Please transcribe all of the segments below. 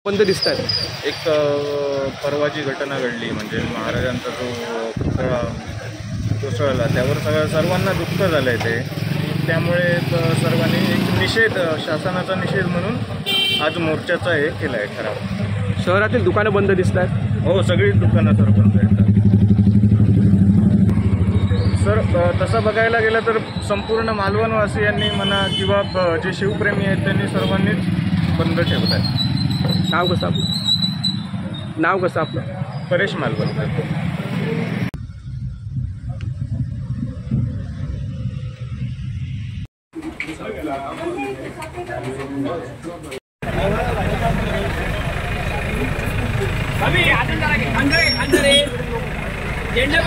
बंद दिसतात। एक परवाची घटना घडली, म्हणजे महाराजांचा जो पुतळा कोसळला, त्यावर सर्वांना दुःख झालं आहे ते। त्यामुळे सर्वांनी एक निषेध, शासनाचा निषेध म्हणून आज मोर्चाचा हे केला आहे ठराव। शहरातील दुकानं बंद दिसतात। हो, सगळी दुकानं सर बंद आहेत सर। तसं बघायला गेलं तर संपूर्ण मालवणवासियांनी म्हणा किंवा जे शिवप्रेमी आहेत त्यांनी सर्वांनीच बंद ठेवलं आहे। नाव कसं आपलं? नाव कसं आपलं? परेश मालवणकर।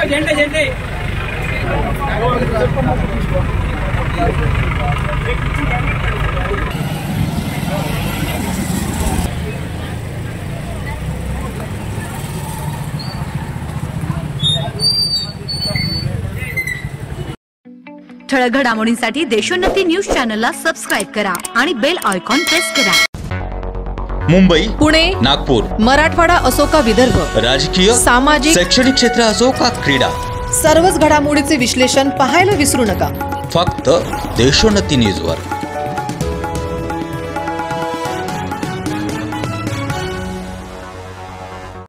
झेंडे ठळक घडामोडींसाठी देशोन्नती न्यूज चॅनलला सबस्क्राइब करा आणि बेल आयकॉन प्रेस करा। मुंबई, पुणे, नागपूर, मराठवाडा असो का विदर्भ, राजकीय, सामाजिक, शैक्षणिक क्षेत्र असो का क्रीडा, सर्वच घडामोडीचे विश्लेषण पाहायला विसरू नका। फक्त देशोन्नती न्यूजवर।